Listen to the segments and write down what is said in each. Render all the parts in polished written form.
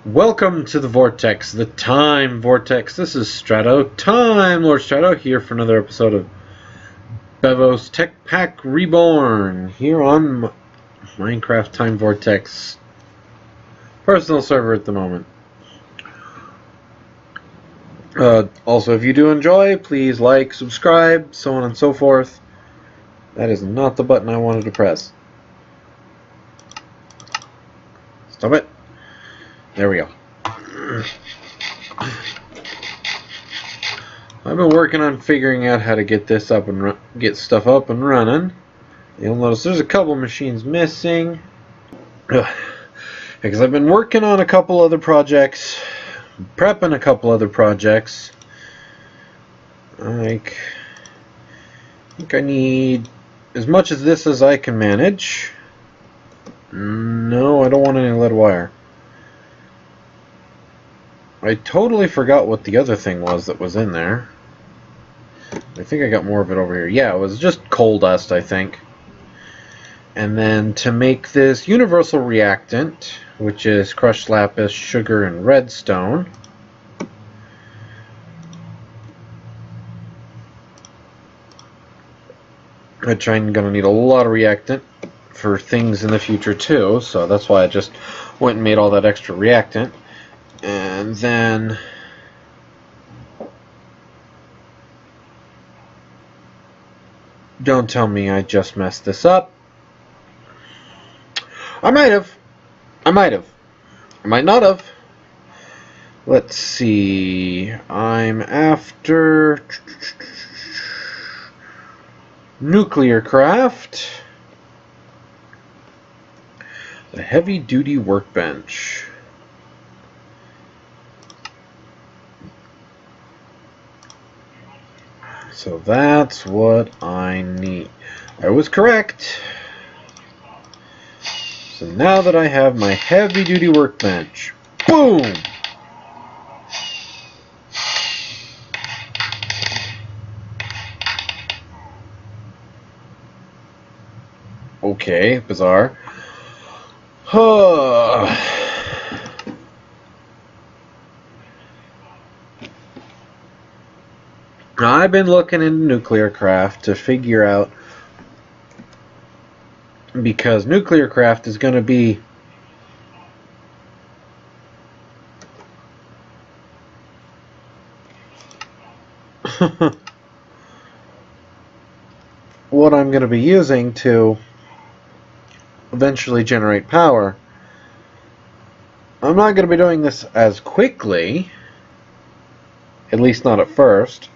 Welcome to the Vortex, the Time Vortex. This is Strato, Time Lord Strato, here for another episode of Bevo's Tech Pack Reborn, here on Minecraft Time Vortex personal server at the moment. Also, if you do enjoy, please like, subscribe, so on and so forth. That is not the button I wanted to press. Stop it. There we go. I've been working on figuring out how to get this up and get stuff up and running. You'll notice there's a couple machines missing. Because I've been working on a couple other projects, prepping a couple other projects. I think I need as much of this as I can manage. No, I don't want any lead wire. I totally forgot what the other thing was that was in there. I think I got more of it over here. Yeah, it was just coal dust, I think. And then to make this universal reactant, which is crushed lapis, sugar, and redstone. Which I'm going to need a lot of reactant for things in the future too, so that's why I just went and made all that extra reactant. And then don't tell me I just messed this up. I might have. I might not have. Let's see. I'm after nuclear craft. The heavy duty workbench. So that's what I need. I was correct. So now that I have my heavy-duty workbench, boom! Okay, bizarre. I've been looking into nuclear craft to figure out, because nuclear craft is going to be what I'm going to be using to eventually generate power. I'm not going to be doing this as quickly, at least not at first.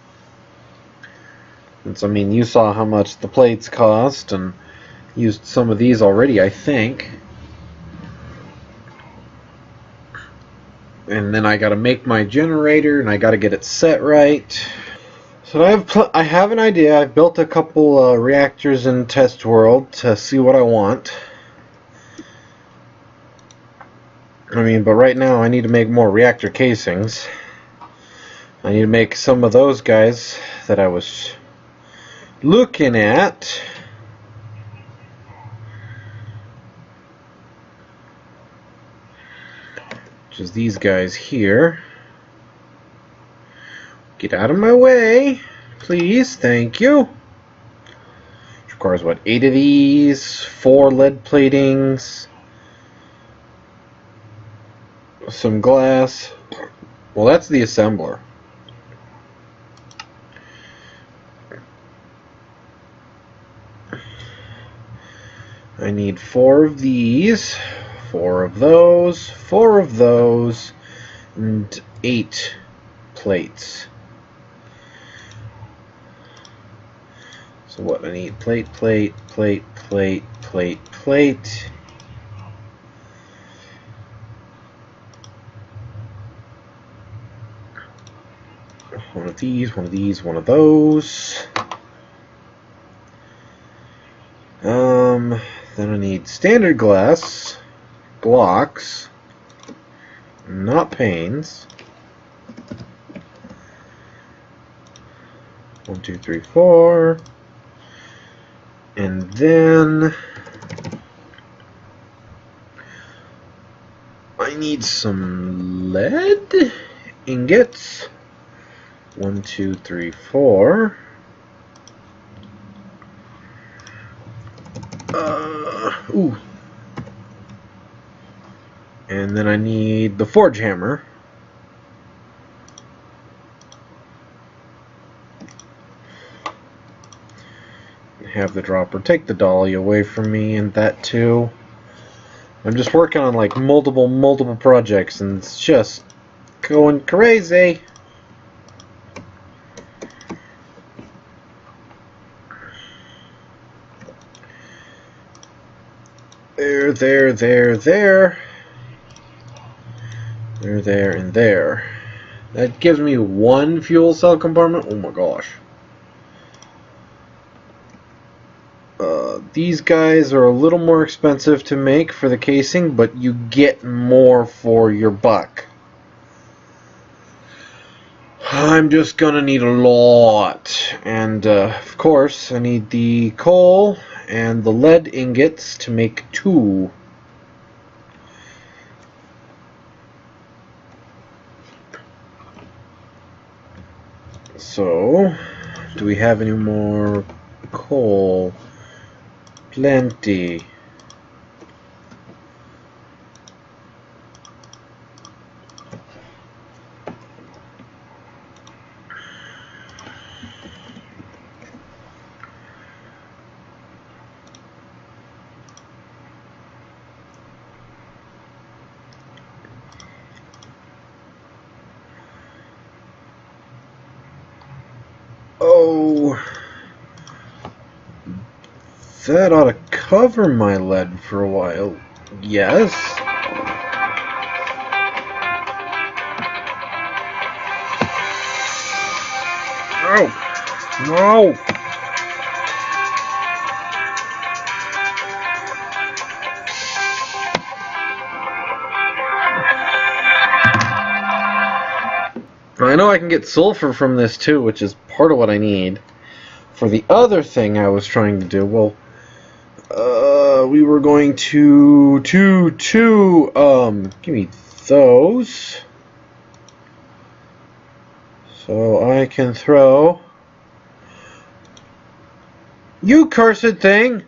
I mean, you saw how much the plates cost and used some of these already, I think. And then I got to make my generator and I got to get it set right. So I have an idea. I've built a couple reactors in Test World to see what I want. I mean, but right now I need to make more reactor casings. I need to make some of those guys that I was looking at. Which is these guys here. Get out of my way, please. Thank you. Which requires what? 8 of these, 4 lead platings, some glass. Well, that's the assembler. I need 4 of these, 4 of those, 4 of those, and 8 plates. So what I need? Plate, plate, plate, plate, plate, plate. One of these, one of these, one of those. Then I need standard glass blocks, not panes. 1, 2, 3, 4. And then I need some lead ingots. 1, 2, 3, 4. Ooh. And then I need the forge hammer. Have the dropper take the dolly away from me, and that too. I'm just working on like multiple projects, and it's just going crazy. There, and there. That gives me one fuel cell compartment. Oh my gosh. These guys are a little more expensive to make for the casing, but you get more for your buck. I'm just gonna need a lot. And of course, I need the coal and the lead ingots to make 2. So, do we have any more coal? Plenty. Oh, that ought to cover my lead for a while. Yes. No. No. I know I can get sulfur from this too, which is part of what I need. For the other thing I was trying to do, well, we were going to give me those. So I can throw. You cursed thing!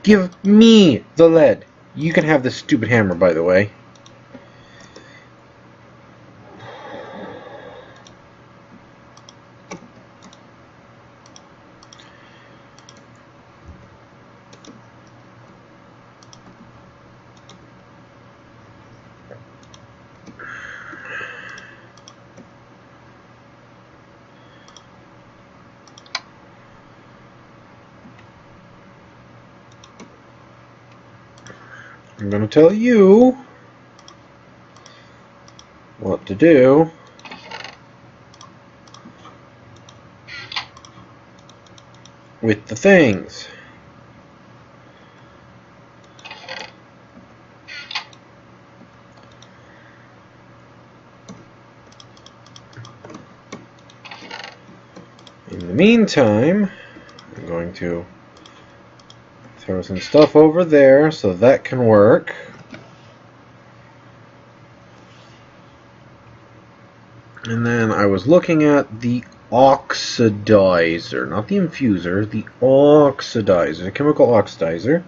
Give me the lead. You can have this stupid hammer, by the way. I'm going to tell you what to do with the things. In the meantime, I'm going to throw some stuff over there so that can work. And then I was looking at the oxidizer, not the infuser, the oxidizer, the chemical oxidizer.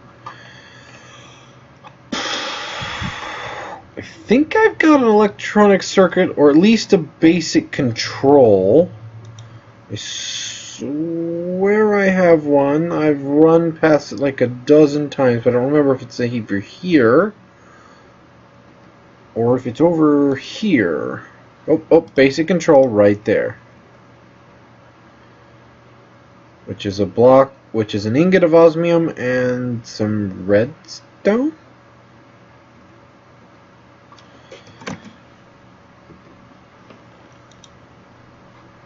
I think I've got an electronic circuit, or at least a basic control. I swear I have one. I've run past it like a dozen times, but I don't remember if it's either here or if it's over here. Oh, basic control right there. Which is a block, which is an ingot of osmium and some redstone.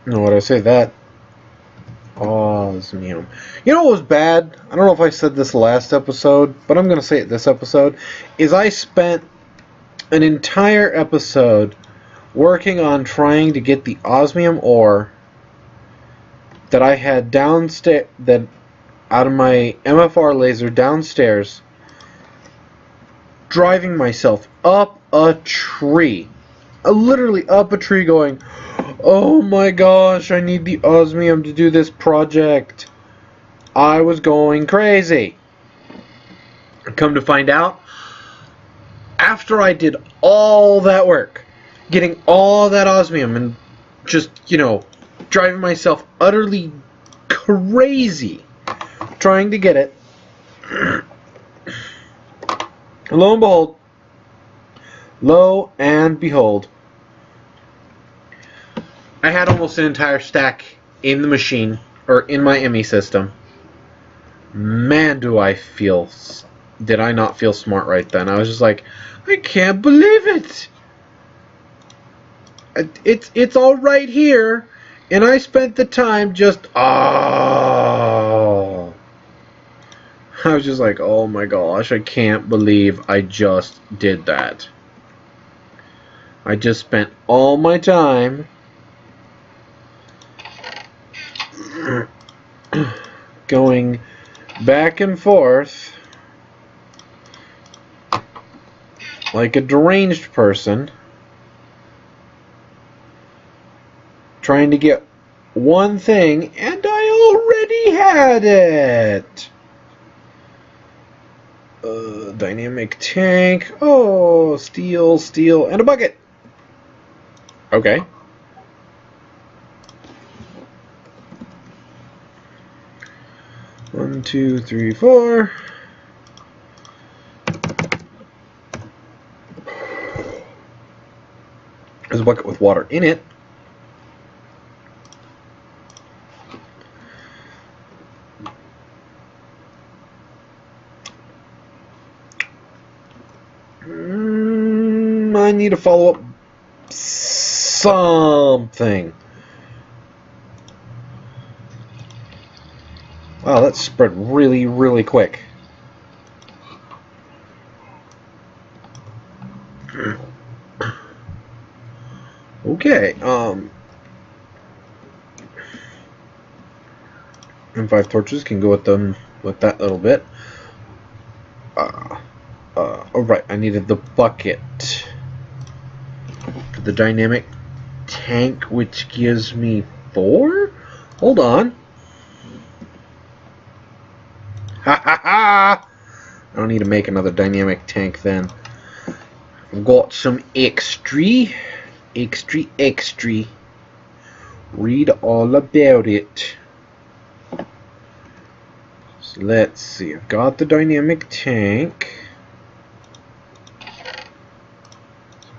No, what did I say? That osmium. You know what was bad? I don't know if I said this last episode, but I'm going to say it this episode. Is I spent an entire episode working on trying to get the osmium ore that I had downstairs, that out of my MFR laser downstairs, driving myself up a tree. Literally up a tree going, oh my gosh, I need the osmium to do this project. I was going crazy. Come to find out, after I did all that work, getting all that osmium and just, you know, driving myself utterly crazy trying to get it, lo and behold, I had almost an entire stack in the machine, or in my ME system. Man, did I not feel smart right then. I was just like, I can't believe it. It's all right here, and I spent the time just, oh. I was just like, oh my gosh, I can't believe I just did that. I just spent all my time going back and forth like a deranged person trying to get one thing, and I already had it. Dynamic tank. Oh, steel, and a bucket. Okay. One, two, three, four. There's a bucket with water in it. I need to follow up something. Wow, that spread really, really quick. Okay, and 5 torches can go with them with that little bit. Alright, I needed the bucket. The dynamic tank, which gives me 4? Hold on. Ha ha ha! I don't need to make another dynamic tank then. I've got some extra. Read all about it. So let's see. I've got the dynamic tank.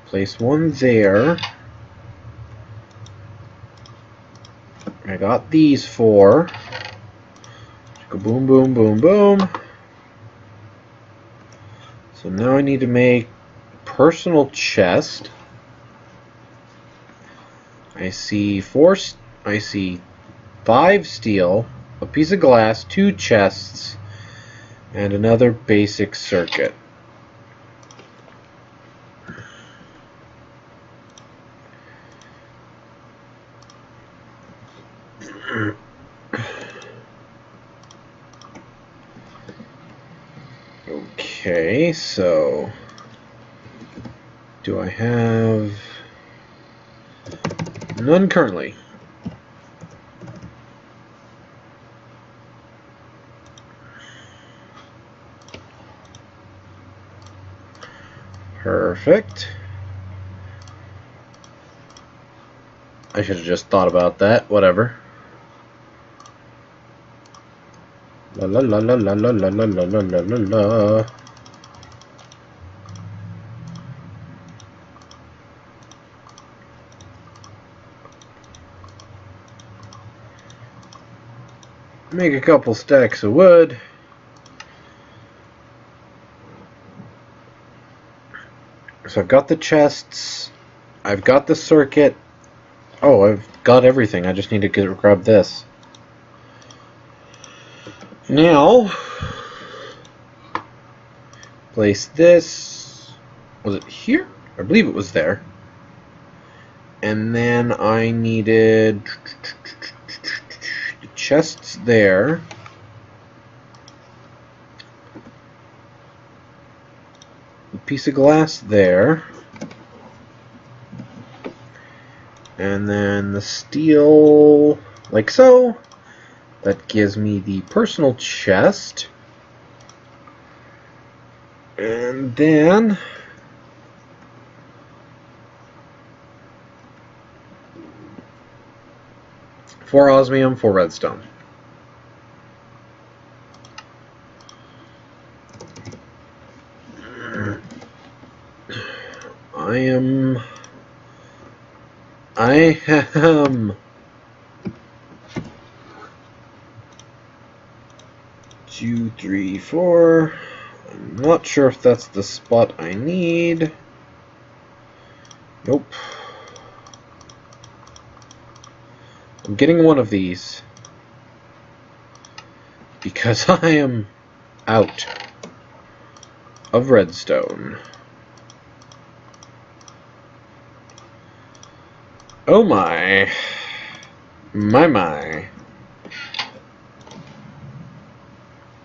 Place one there. I got these 4. Go boom, boom, boom, boom. So now I need to make personal chest. I see 5 steel, a piece of glass, 2 chests, and another basic circuit. Okay, so do I have none currently? Perfect. I should have just thought about that. Whatever. La la la la la la la la la la la la. Make a couple stacks of wood. So I've got the chests. I've got the circuit. Oh, I've got everything. I just need to grab this. Now, place this. Was it here? I believe it was there. And then I needed the chests there. a piece of glass there. And then the steel, like so. That gives me the personal chest. And then four osmium, 4 redstone. I am 2, 3, 4. I'm not sure if that's the spot I need. Nope. I'm getting one of these because I am out of redstone. Oh my. My.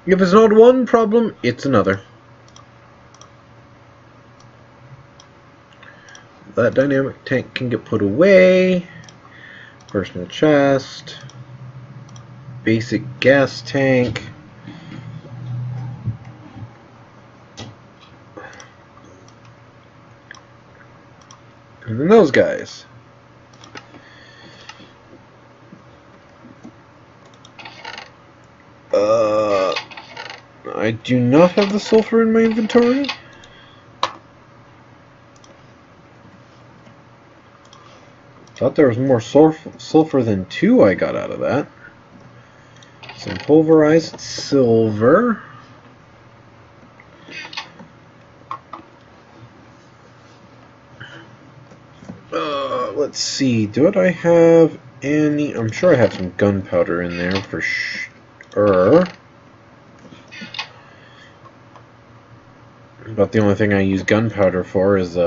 If it's not one problem, it's another. That dynamic tank can get put away. Personal chest. Basic gas tank. And then those guys. I do not have the sulfur in my inventory. Thought there was more sulfur than 2 I got out of that. Some pulverized silver. Let's see. Do I have any? I'm sure I have some gunpowder in there for sure. But the only thing I use gunpowder for is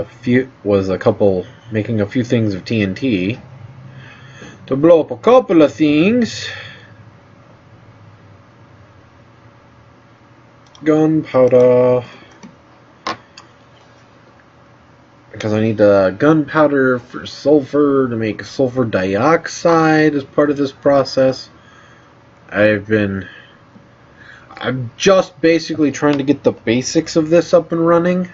making a few things of TNT to blow up a couple of things. Gunpowder, because I need gunpowder for sulfur to make sulfur dioxide as part of this process. I'm just basically trying to get the basics of this up and running.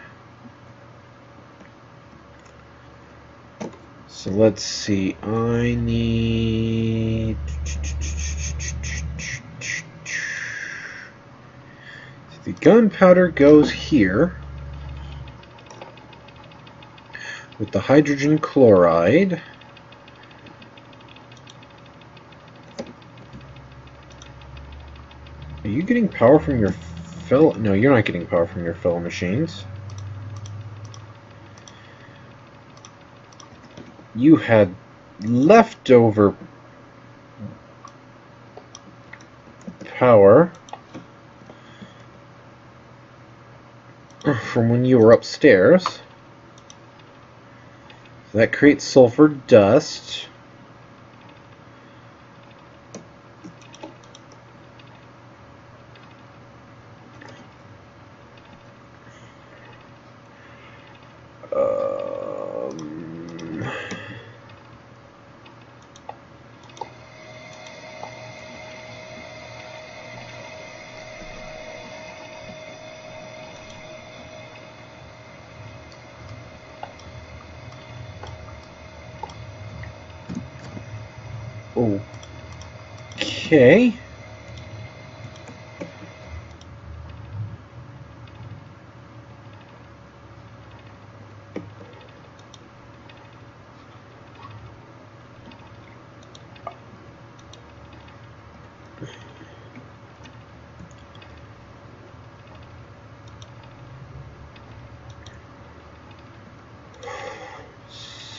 So let's see, I need... The gunpowder goes here with the hydrogen chloride. Are you getting power from your fellow? No, you're not getting power from your fellow machines. You had leftover power from when you were upstairs. So that creates sulfur dust. Okay.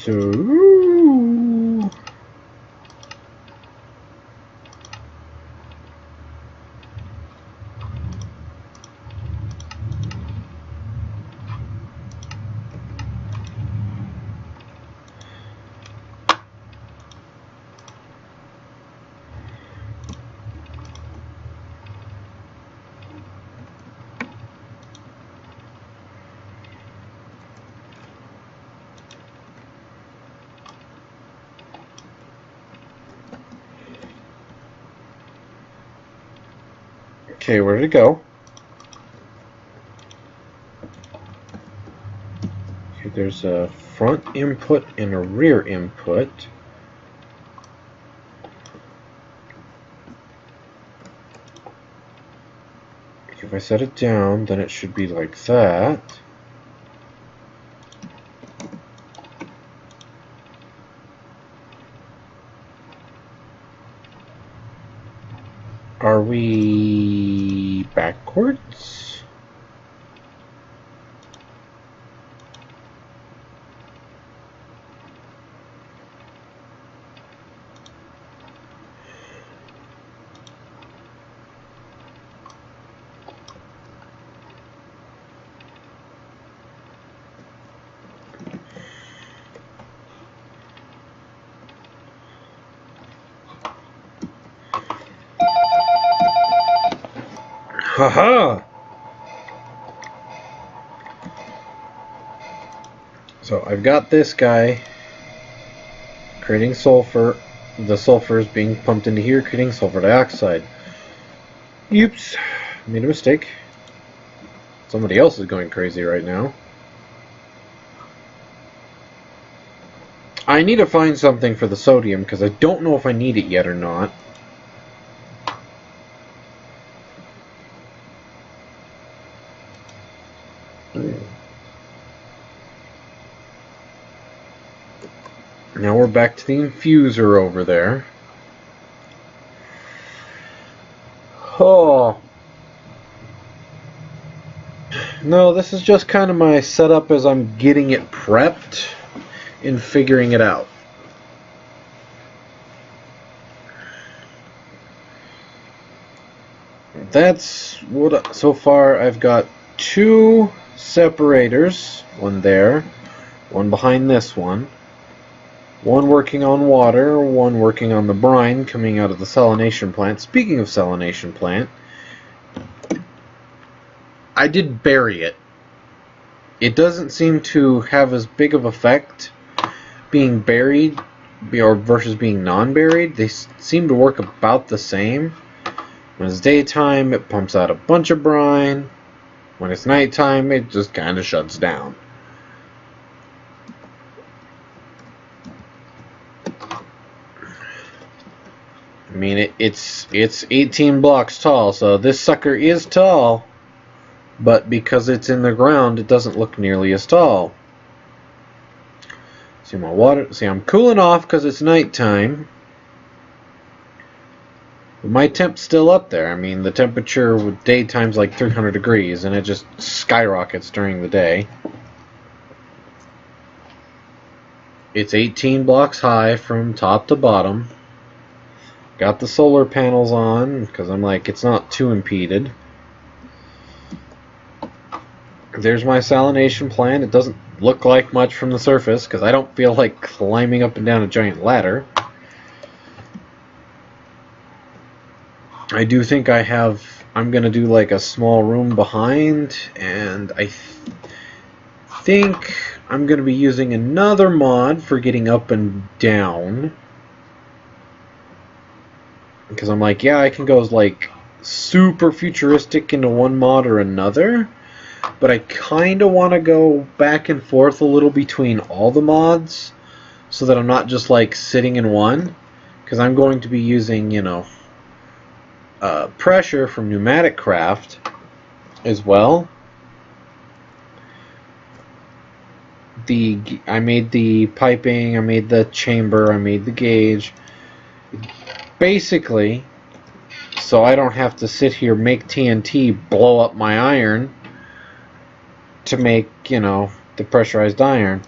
So Okay, where did it go? Okay, there's a front input and a rear input. If I set it down, then it should be like that. Are we backwards? Haha! So I've got this guy creating sulfur. The sulfur is being pumped into here, creating sulfur dioxide. Oops, made a mistake. Somebody else is going crazy right now. I need to find something for the sodium because I don't know if I need it yet or not. Now we're back to the infuser over there. Oh. No, this is just kind of my setup as I'm getting it prepped and figuring it out. That's what, so far I've got 2 separators, one there, one behind this one. One working on water, one working on the brine coming out of the salination plant. Speaking of salination plant, I did bury it. It doesn't seem to have as big of effect being buried or versus being non-buried. They seem to work about the same. When it's daytime, it pumps out a bunch of brine. When it's nighttime, it just kind of shuts down. I mean, it's 18 blocks tall, so this sucker is tall, but because it's in the ground, it doesn't look nearly as tall. See my water. See, I'm cooling off because it's nighttime. But my temp's still up there. I mean, the temperature with daytime's like 300 degrees, and it just skyrockets during the day. It's 18 blocks high from top to bottom. Got the solar panels on because I'm like, it's not too impeded. There's my salination plant. It doesn't look like much from the surface because I don't feel like climbing up and down a giant ladder. I do think I'm going to do like a small room behind, and I think I'm going to be using another mod for getting up and down. Because I'm like, yeah, I can go like super futuristic into one mod or another, but I kind of want to go back and forth a little between all the mods so that I'm not just like sitting in one, because I'm going to be using, you know, pressure from pneumatic craft as well. I made the piping, I made the chamber, I made the gauge. Basically, so I don't have to sit here, make TNT, blow up my iron to make, you know, the pressurized iron.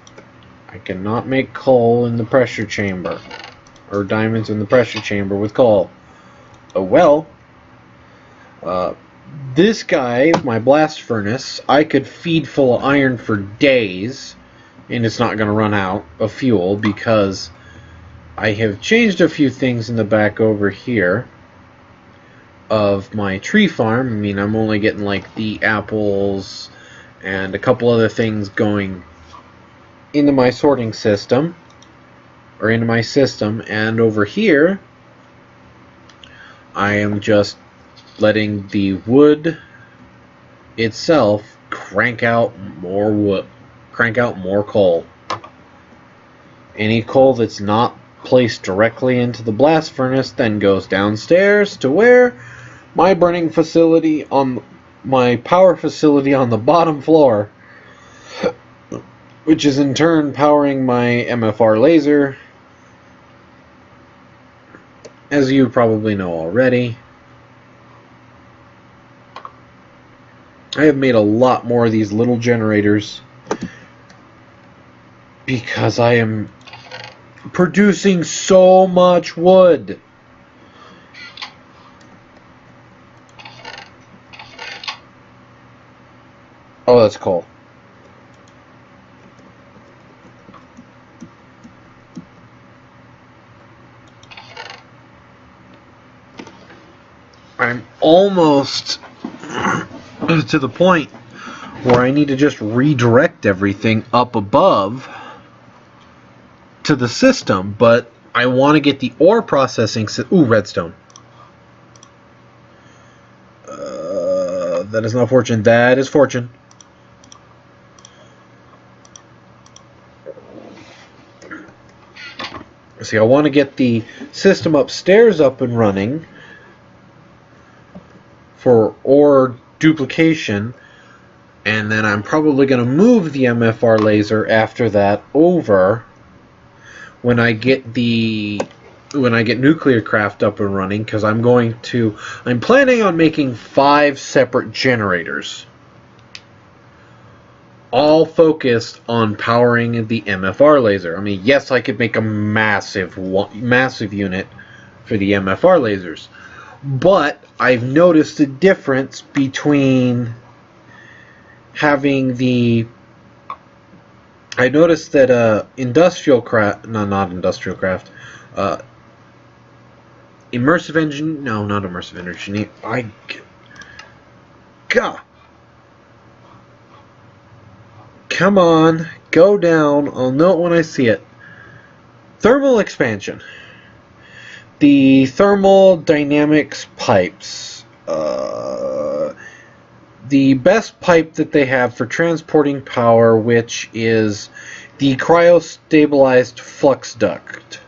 I cannot make coal in the pressure chamber, or diamonds in the pressure chamber with coal. Oh well. This guy, my blast furnace, I could feed full of iron for days, and it's not going to run out of fuel because I have changed a few things in the back over here of my tree farm. I mean, I'm only getting like the apples and a couple other things going into my sorting system, or into my system, and over here I am just letting the wood itself crank out more wood, crank out more coal. Any coal that's not placed directly into the blast furnace then goes downstairs to where my burning facility on my power facility on the bottom floor, which is in turn powering my MFR laser, as you probably know already. I have made a lot more of these little generators because I am producing so much wood. Oh, that's cool. I'm almost to the point where I need to just redirect everything up above to the system, but I want to get the ore processing ooh, redstone. That is not fortune. That is fortune. See, I want to get the system upstairs up and running for ore duplication, and then I'm probably going to move the MFR laser after that over when I get nuclear craft up and running, because I'm planning on making 5 separate generators, all focused on powering the MFR laser. I mean, yes, I could make a massive unit for the MFR lasers, but I've noticed a difference between having the... I noticed that immersive engine... No, not immersive engine. God. Come on, go down. I'll know it when I see it. Thermal expansion. The thermal dynamics pipes. The best pipe that they have for transporting power, which is the cryostabilized flux duct.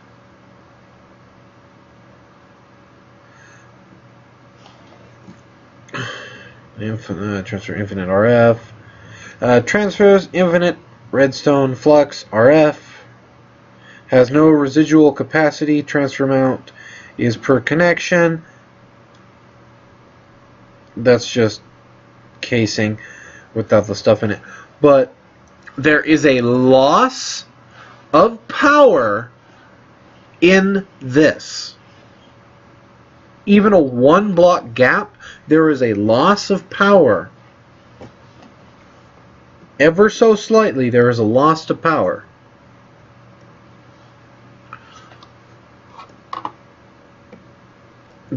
Transfer infinite RF. Transfers infinite redstone flux RF. Has no residual capacity. Transfer amount is per connection. That's just casing without the stuff in it. But there is a loss of power in this. Even a 1 block gap, there is a loss of power. Ever so slightly, there is a loss to power.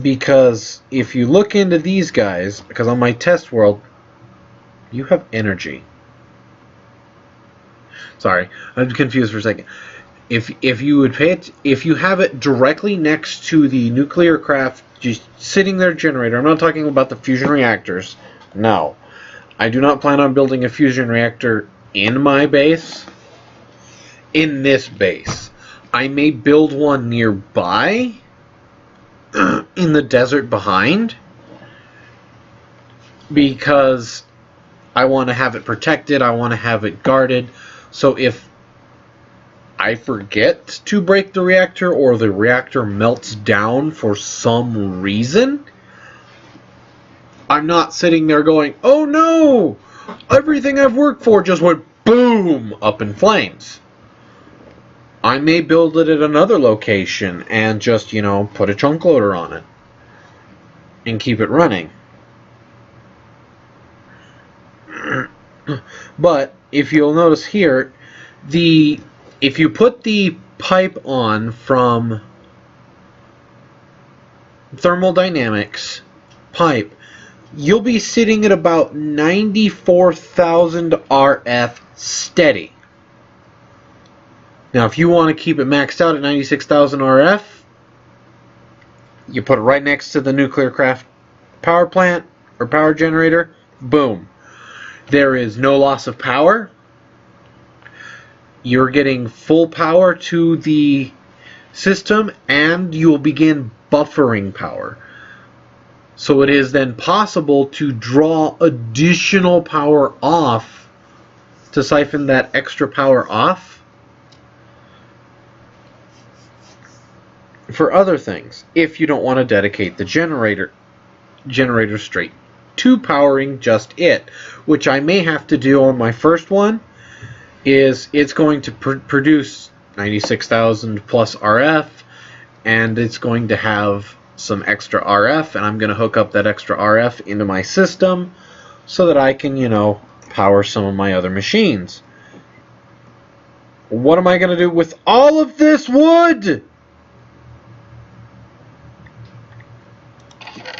Because if you look into these guys, because on my test world, you have energy. Sorry, I'm confused for a second. If you would pay it, if you have it directly next to the nuclear craft, just sitting there generator. I'm not talking about the fusion reactors. No, I do not plan on building a fusion reactor in my base. In this base, I may build one nearby. In the desert behind, because I want to have it protected, I want to have it guarded, so if I forget to break the reactor or the reactor melts down for some reason, I'm not sitting there going, oh no, everything I've worked for just went boom up in flames. I may build it at another location and just, you know, put a chunk loader on it and keep it running. But if you'll notice here, if you put the pipe on from thermodynamics pipe, you'll be sitting at about 94,000 RF steady. Now, if you want to keep it maxed out at 96,000 RF, you put it right next to the nuclear craft power plant or power generator, boom. There is no loss of power. You're getting full power to the system, and you will begin buffering power. So it is then possible to draw additional power off to siphon that extra power off for other things, if you don't want to dedicate the generator straight to powering just it, which I may have to do on my first one. Is it's going to produce 96,000 plus RF, and it's going to have some extra RF, and I'm going to hook up that extra RF into my system so that I can, you know, power some of my other machines. What am I going to do with all of this wood?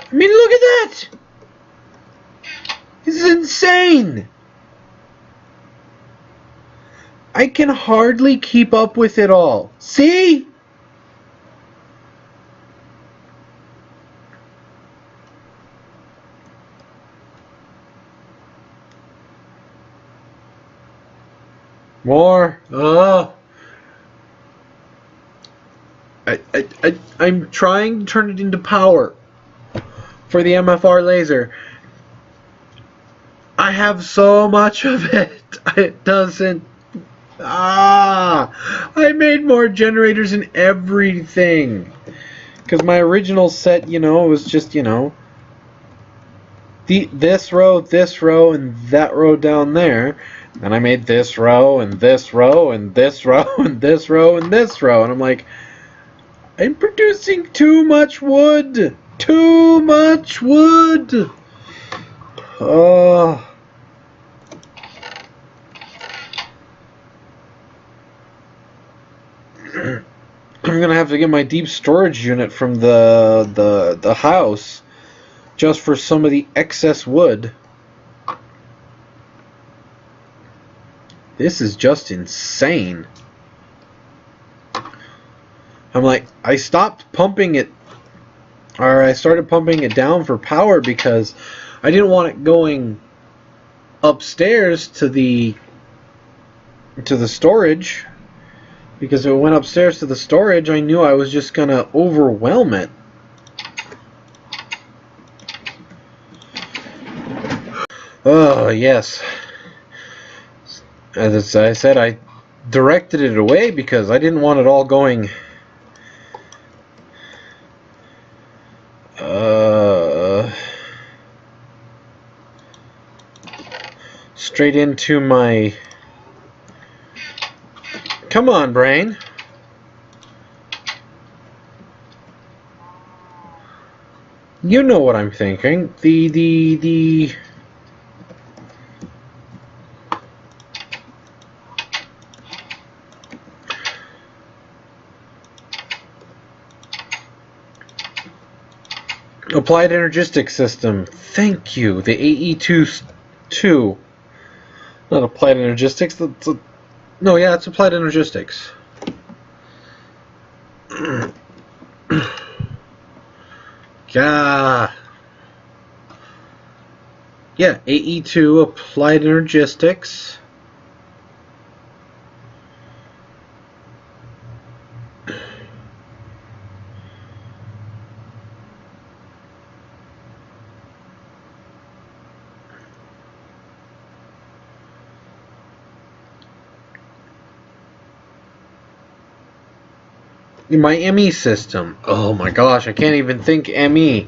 I mean, look at that! This is insane! I can hardly keep up with it all. See? More. Oh. I'm trying to turn it into power for the MFR laser. I have so much of it. It doesn't. I made more generators and everything. Because my original set, you know, was just, you know, this row, and that row down there. And I made this row, and this row, and this row, and this row, and this row. And I'm like, I'm producing too much wood. Too much wood. Oh. I'm gonna have to get my deep storage unit from the house just for some of the excess wood. This is just insane. I'm like, I stopped pumping it, or I started pumping it down for power because I didn't want it going upstairs to the storage. Because if it went upstairs to the storage, I knew I was just going to overwhelm it. Oh, yes. As I said, I directed it away because I didn't want it all going straight into my... Come on, brain. You know what I'm thinking. The Applied Energistic System. Thank you. The AE2. Not Applied Energistics. No, yeah, it's Applied Energistics. Yeah. Yeah, AE2 Applied Energistics. My ME system. Oh my gosh, I can't even think ME.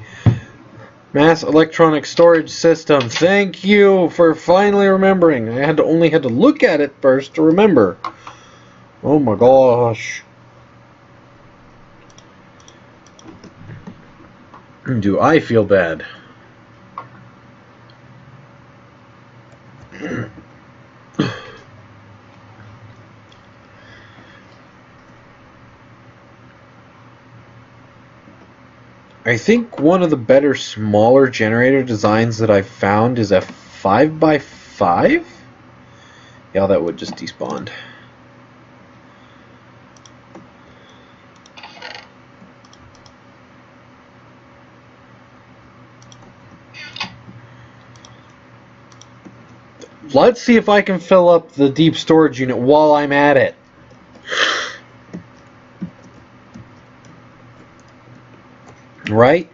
Mass Electronic Storage System. Thank you for finally remembering. I only had to look at it first to remember. Oh my gosh. Do I feel bad? I think one of the better smaller generator designs that I've found is a 5x5. Yeah, that would just despawned. let's see if I can fill up the deep storage unit while I'm at it. Right?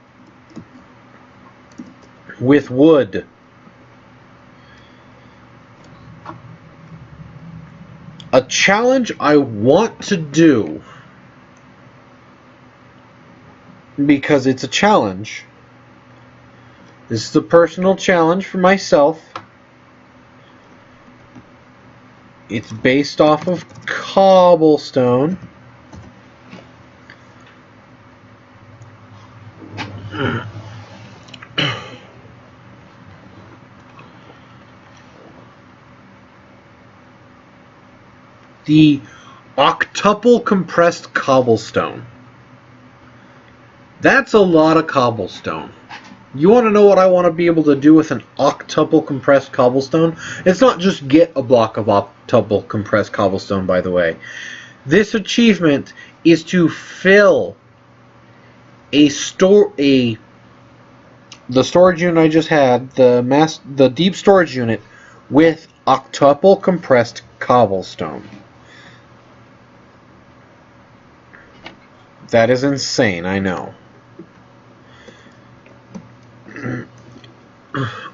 With wood. A challenge I want to do, because it's a challenge. This is a personal challenge for myself. It's based off of cobblestone. The octuple compressed cobblestone. That's a lot of cobblestone. You want to know what I want to be able to do with an octuple compressed cobblestone? It's not just get a block of octuple compressed cobblestone, by the way. This achievement is to fill the storage unit I just had, the deep storage unit, with octuple compressed cobblestone. That is insane, I know.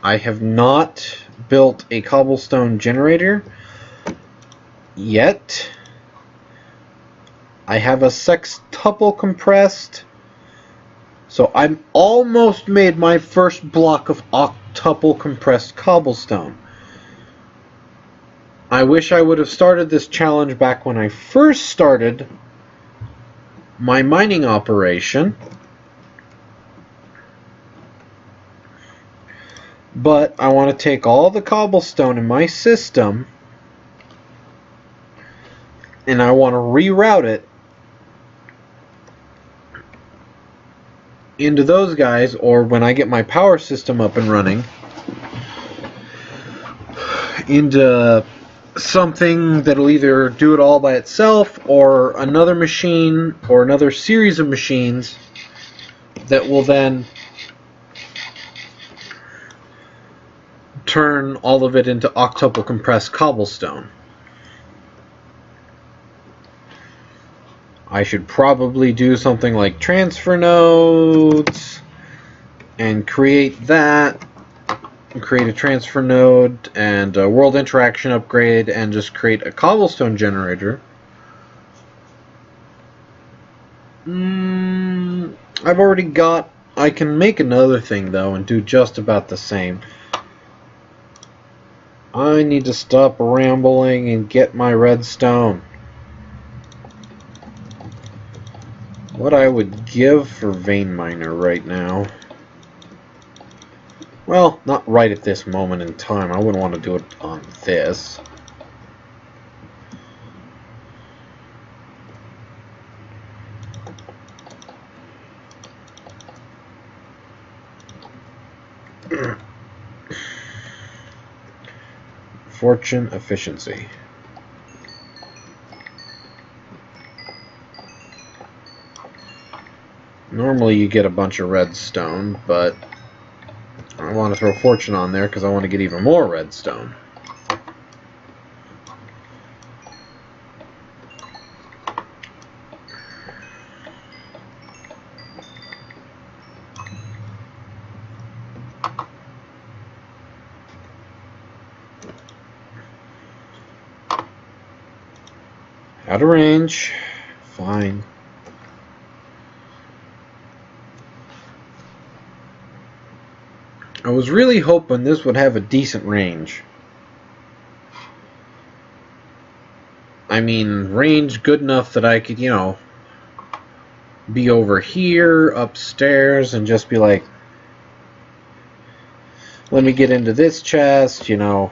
I have not built a cobblestone generator yet. I have a sextuple compressed, so I'm almost made my first block of octuple compressed cobblestone. I wish I would have started this challenge back when I first started my mining operation. But I want to take all the cobblestone in my system and I want to reroute it into those guys, or when I get my power system up and running, into something that'll either do it all by itself or another machine or another series of machines that will then turn all of it into octuple compressed cobblestone. I should probably do something like transfer nodes and create that, and create a transfer node and a world interaction upgrade and just create a cobblestone generator. I've already got, I can make another thing though and do just about the same. I need to stop rambling and get my redstone. What I would give for vein miner right now. Well, not right at this moment in time. I wouldn't want to do it on this. Fortune efficiency. Normally you get a bunch of redstone, but I want to throw fortune on there because I want to get even more redstone. Out of range. Fine. I was really hoping this would have a decent range. I mean, range good enough that I could, you know, be over here, upstairs, and just be like, let me get into this chest, you know,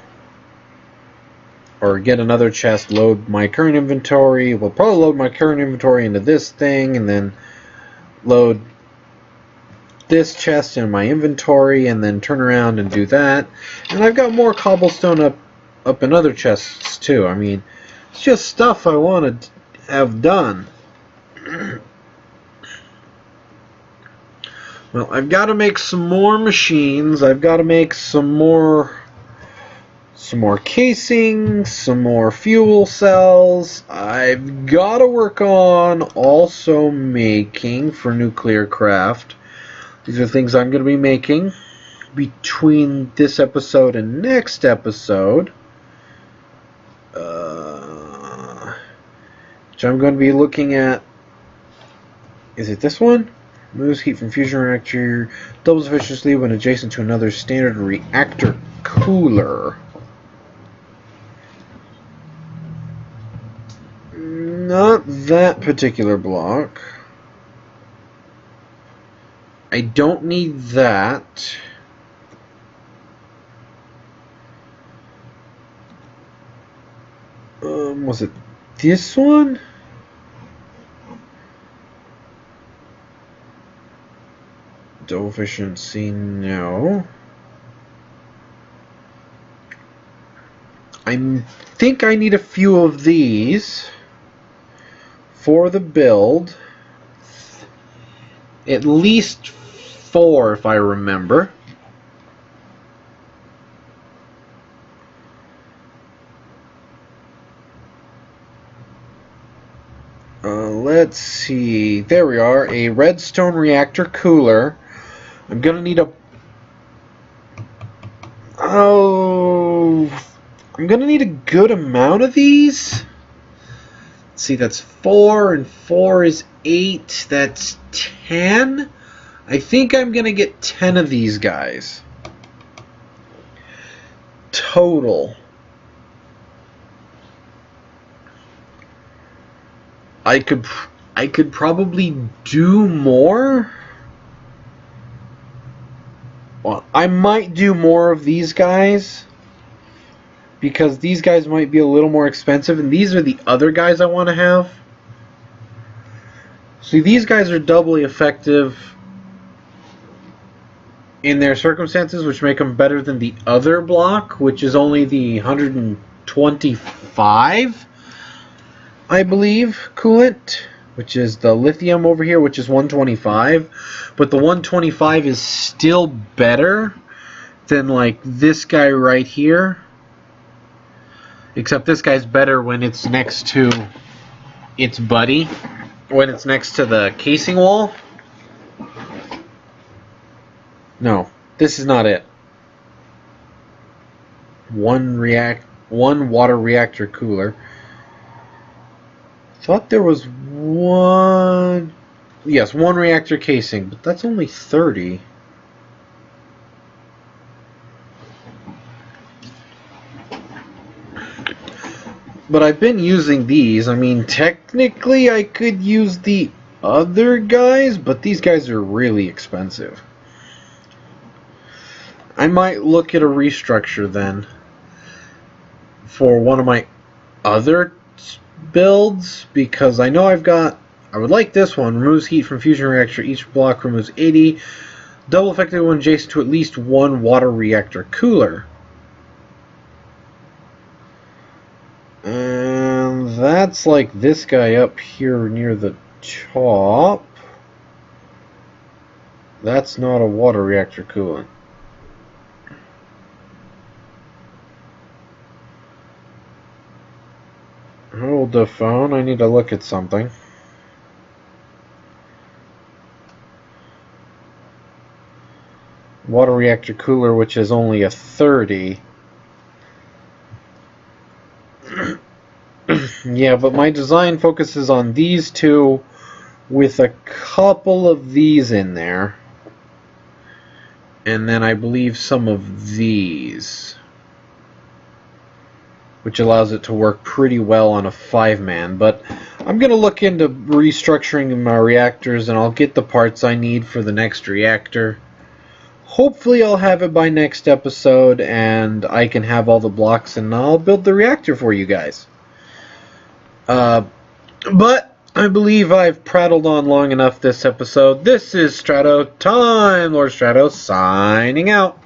or get another chest, load my current inventory. We'll probably load my current inventory into this thing, and then load this chest in my inventory, and then turn around and do that. And I've got more cobblestone up in other chests too. I mean, it's just stuff I want to have done. Well, I've got to make some more machines. I've got to make some more Some more casing, some more fuel cells. I've got to work on also making for nuclear craft. These are things I'm going to be making between this episode and next episode. Which I'm going to be looking at. Is it this one? Moves heat from fusion reactor, doubles efficiency when adjacent to another standard reactor cooler. Not that particular block. I don't need that. Was it this one? Double efficiency, no. I think I need a few of these for the build. At least 4 if I remember. Let's see. There we are. A redstone reactor cooler. I'm gonna need a... I'm gonna need a good amount of these. Let's see, that's 4, and 4 is 8. That's 10. I think I'm gonna get 10 of these guys. Total. I could probably do more. Well, I might do more of these guys because these guys might be a little more expensive, and these are the other guys I want to have. See, these guys are doubly effective in their circumstances, which make them better than the other block, which is only the 125, I believe, coolant, which is the lithium over here, which is 125. But the 125 is still better than like this guy right here. Except this guy's better when it's next to its buddy, when it's next to the casing wall. No, this is not it. One water reactor cooler. Thought there was one... Yes, one reactor casing, but that's only 30. But I've been using these. I mean, technically I could use the other guys, but these guys are really expensive. I might look at a restructure then for one of my other builds, because I know I would like this one. Removes heat from fusion reactor. Each block removes 80. Double effective when adjacent to at least one water reactor cooler. And that's like this guy up here near the top. That's not a water reactor coolant. Hold the phone, I need to look at something. Water reactor cooler, which is only a 30. Yeah, but my design focuses on these two with a couple of these in there. And then I believe some of these, which allows it to work pretty well on a 5-man. But I'm going to look into restructuring my reactors, and I'll get the parts I need for the next reactor. Hopefully I'll have it by next episode, and I can have all the blocks, and I'll build the reactor for you guys. But I believe I've prattled on long enough this episode. This is Strato Time, Lord Strato, signing out.